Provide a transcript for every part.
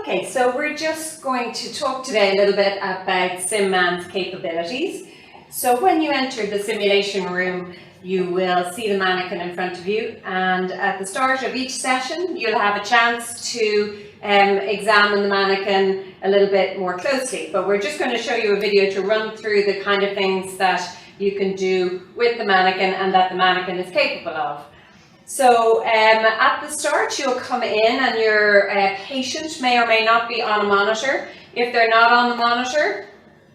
Okay, so we're just going to talk today a little bit about SimMan's capabilities. So when you enter the simulation room, you will see the mannequin in front of you, and at the start of each session you'll have a chance to examine the mannequin a little bit more closely. But we're just going to show you a video to run through the kind of things that you can do with the mannequin and that the mannequin is capable of. So at the start you'll come in and your patient may or may not be on a monitor. If they're not on the monitor,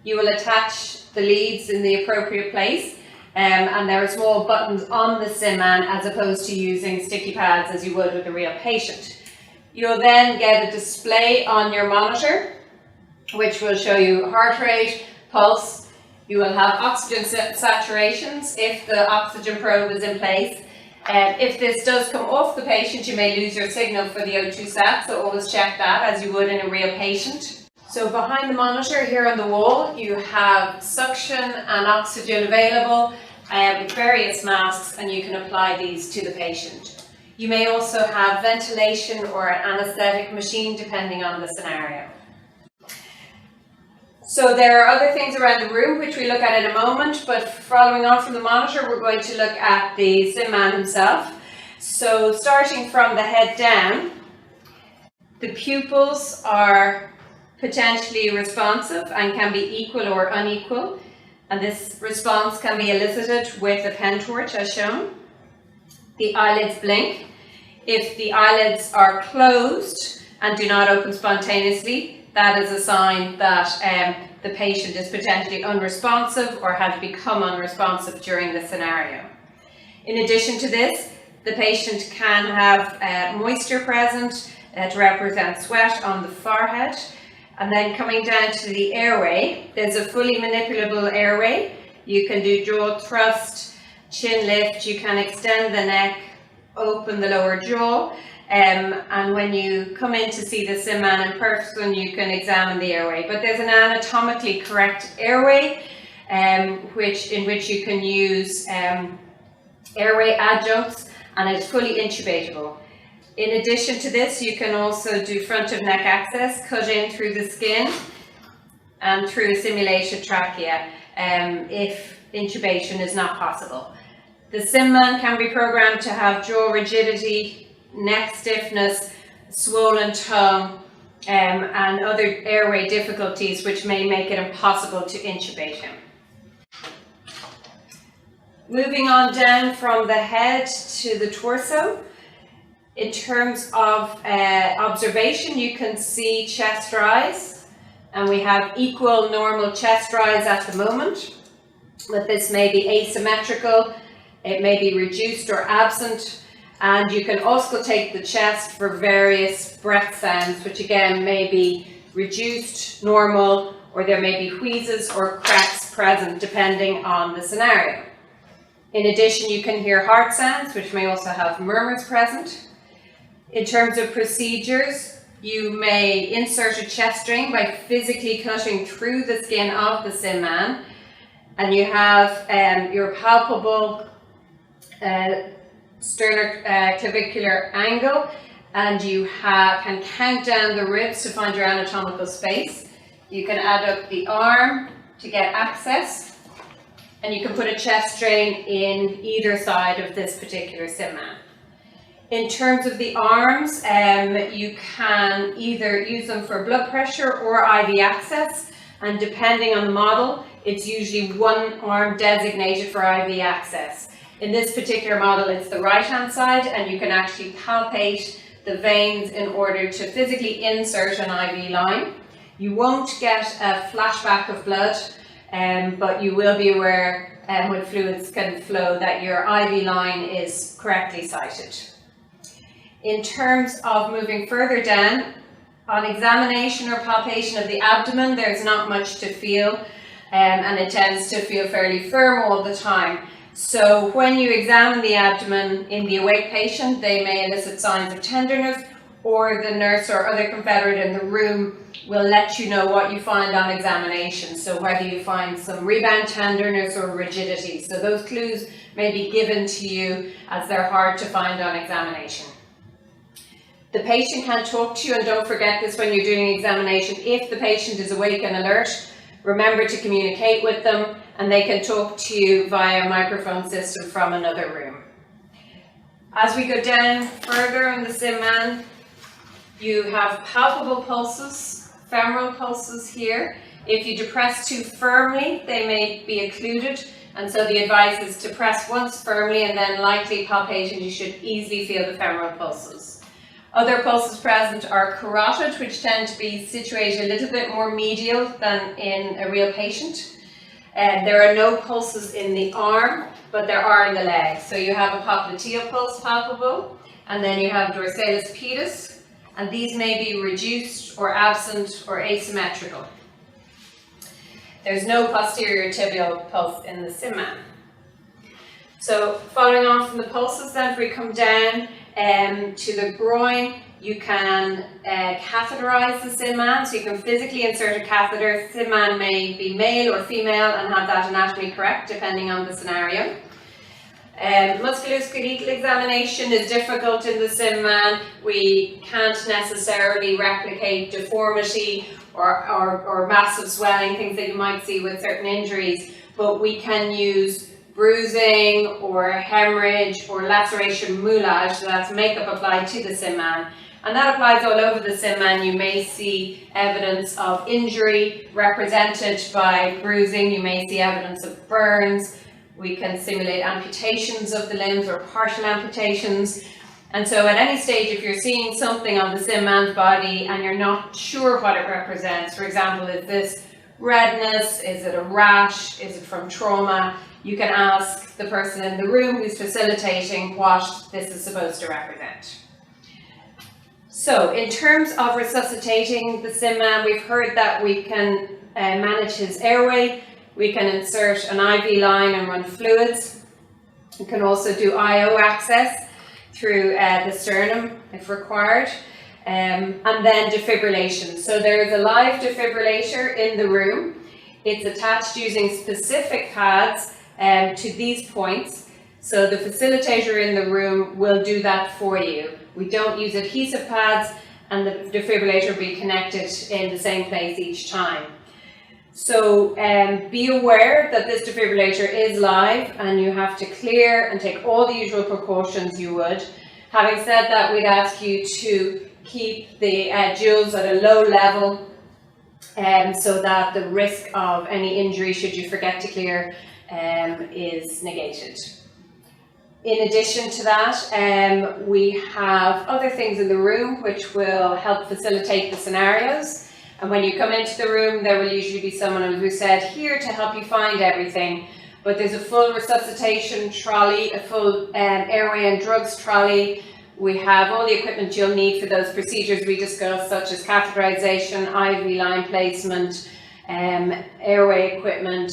you will attach the leads in the appropriate place, and there are small buttons on the SimMan as opposed to using sticky pads as you would with a real patient. You'll then get a display on your monitor which will show you heart rate, pulse. You will have oxygen saturations if the oxygen probe is in place. If this does come off the patient, you may lose your signal for the O2 sat, so always check that as you would in a real patient. So behind the monitor here on the wall, you have suction and oxygen available with various masks, and you can apply these to the patient. You may also have ventilation or an anaesthetic machine depending on the scenario. So there are other things around the room which we look at in a moment, but following on from the monitor, we're going to look at the SimMan himself. So starting from the head down, the pupils are potentially responsive and can be equal or unequal, and this response can be elicited with a pen torch as shown. The eyelids blink. If the eyelids are closed and do not open spontaneously, that is a sign that the patient is potentially unresponsive or has become unresponsive during the scenario. In addition to this, the patient can have moisture present to represent sweat on the forehead. And then coming down to the airway, there's a fully manipulable airway. You can do jaw thrust, chin lift, you can extend the neck, open the lower jaw. And when you come in to see the SimMan in person, you can examine the airway. But there's an anatomically correct airway in which you can use airway adjuncts, and it's fully intubatable. In addition to this, you can also do front of neck access, cut in through the skin and through a simulation trachea if intubation is not possible. The SimMan can be programmed to have jaw rigidity, neck stiffness, swollen tongue, and other airway difficulties which may make it impossible to intubate him. Moving on down from the head to the torso, in terms of observation, you can see chest rise, and we have equal normal chest rise at the moment, but this may be asymmetrical, it may be reduced or absent. And you can auscultate the chest for various breath sounds, which again may be reduced, normal, or there may be wheezes or cracks present depending on the scenario. In addition, you can hear heart sounds, which may also have murmurs present. In terms of procedures, you may insert a chest drain by physically cutting through the skin of the SimMan, and you have your palpable sternoclavicular angle, and you can count down the ribs to find your anatomical space. You can add up the arm to get access, and you can put a chest drain in either side of this particular SimMan. In terms of the arms, you can either use them for blood pressure or IV access, and depending on the model, it's usually one arm designated for IV access. In this particular model, it's the right-hand side, and you can actually palpate the veins in order to physically insert an IV line. You won't get a flashback of blood, but you will be aware when fluids can flow that your IV line is correctly sited. In terms of moving further down, on examination or palpation of the abdomen, there's not much to feel, and it tends to feel fairly firm all the time. So when you examine the abdomen in the awake patient, they may elicit signs of tenderness, or the nurse or other confederate in the room will let you know what you find on examination. So whether you find some rebound tenderness or rigidity. So those clues may be given to you as they're hard to find on examination. The patient can talk to you, and don't forget this when you're doing examination. If the patient is awake and alert, remember to communicate with them, and they can talk to you via a microphone system from another room. As we go down further in the SIM-Man, you have palpable pulses, femoral pulses here. If you depress too firmly, they may be occluded, and so the advice is to press once firmly and then lightly palpate, and you should easily feel the femoral pulses. Other pulses present are carotid, which tend to be situated a little bit more medial than in a real patient. There are no pulses in the arm, but there are in the leg. So you have a popliteal pulse palpable, and then you have dorsalis pedis, and these may be reduced or absent or asymmetrical. There's no posterior tibial pulse in the SIM-Man. So following on from the pulses then, if we come down to the groin, you can catheterize the SIM-Man, so you can physically insert a catheter. SIM-Man may be male or female and have that anatomy correct depending on the scenario. Musculoskeletal examination is difficult in the SIM-Man. We can't necessarily replicate deformity or massive swelling, things that you might see with certain injuries, but we can use bruising or hemorrhage or laceration moulage, so that's makeup applied to the SIM-Man. And that applies all over the SIM-Man. You may see evidence of injury represented by bruising, you may see evidence of burns. We can simulate amputations of the limbs or partial amputations. And so at any stage, if you're seeing something on the SIM-Man's body and you're not sure what it represents, for example, is this redness, is it a rash, is it from trauma, you can ask the person in the room who's facilitating what this is supposed to represent. So in terms of resuscitating the SIM-Man, we've heard that we can manage his airway. We can insert an IV line and run fluids. We can also do IO access through the sternum if required, and then defibrillation. So there is a live defibrillator in the room. It's attached using specific pads to these points. So the facilitator in the room will do that for you. We don't use adhesive pads, and the defibrillator will be connected in the same place each time. So be aware that this defibrillator is live and you have to clear and take all the usual precautions you would. Having said that, we'd ask you to keep the joules at a low level so that the risk of any injury should you forget to clear is negated. In addition to that, we have other things in the room which will help facilitate the scenarios. And when you come into the room, there will usually be someone who said, here to help you find everything. But there's a full resuscitation trolley, a full airway and drugs trolley. We have all the equipment you'll need for those procedures we discussed, such as catheterization, IV line placement, airway equipment,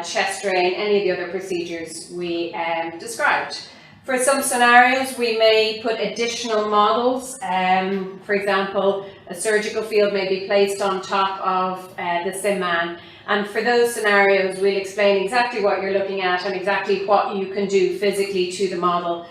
chest drain, any of the other procedures we described. For some scenarios, we may put additional models. For example, a surgical field may be placed on top of the SIM-Man. And for those scenarios, we'll explain exactly what you're looking at and exactly what you can do physically to the model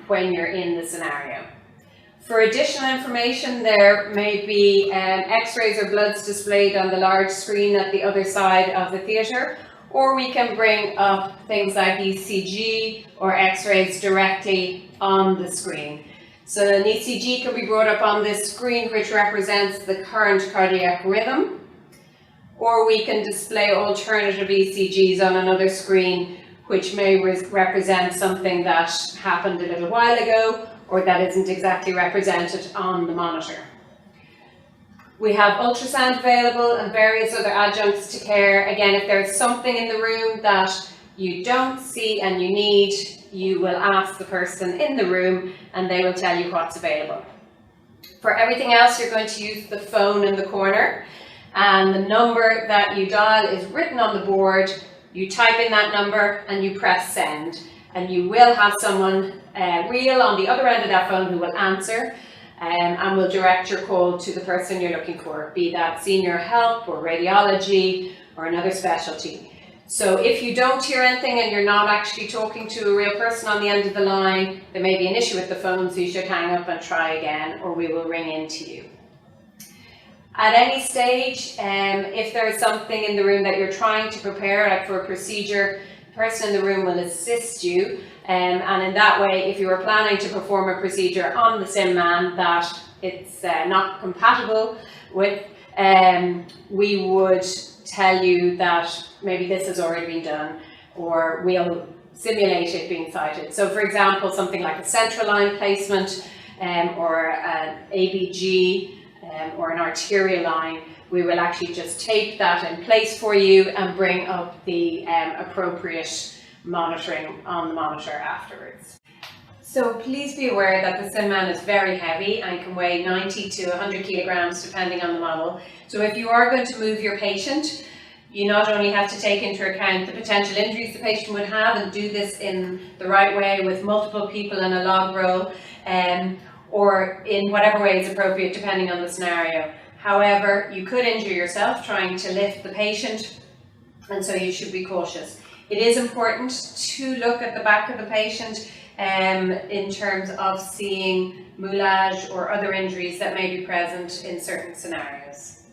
when you're in the scenario. For additional information, there may be x-rays or bloods displayed on the large screen at the other side of the theatre, or we can bring up things like ECG or x-rays directly on the screen. So an ECG can be brought up on this screen, which represents the current cardiac rhythm, or we can display alternative ECGs on another screen, which may represent something that happened a little while ago or that isn't exactly represented on the monitor. We have ultrasound available and various other adjuncts to care. Again, if there's something in the room that you don't see and you need, you will ask the person in the room and they will tell you what's available. For everything else, you're going to use the phone in the corner, and the number that you dial is written on the board. You type in that number and you press send, and you will have someone real on the other end of that phone who will answer and will direct your call to the person you're looking for, be that senior help or radiology or another specialty. So if you don't hear anything and you're not actually talking to a real person on the end of the line, there may be an issue with the phone, so you should hang up and try again, or we will ring into you. At any stage, if there is something in the room that you're trying to prepare, like for a procedure, the person in the room will assist you, and in that way, if you are planning to perform a procedure on the sim man that it's not compatible with, we would tell you that maybe this has already been done, or we'll simulate it being sighted. So for example, something like a central line placement, or an ABG, or an arterial line, we will actually just tape that in place for you and bring up the appropriate monitoring on the monitor afterwards. So please be aware that the sim man is very heavy and can weigh 90 to 100 kilograms depending on the model. So if you are going to move your patient, you not only have to take into account the potential injuries the patient would have and do this in the right way with multiple people in a log roll, or in whatever way is appropriate depending on the scenario. However, you could injure yourself trying to lift the patient, and so you should be cautious. It is important to look at the back of the patient in terms of seeing moulage or other injuries that may be present in certain scenarios.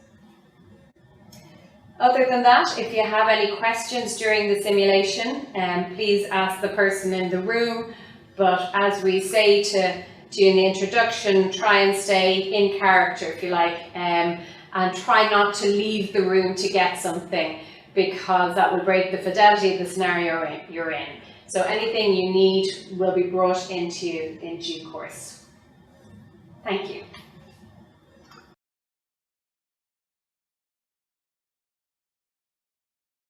Other than that, if you have any questions during the simulation, please ask the person in the room, but as we say to you in the introduction, try and stay in character, if you like, and try not to leave the room to get something, because that will break the fidelity of the scenario you're in. So anything you need will be brought into you in due course. Thank you.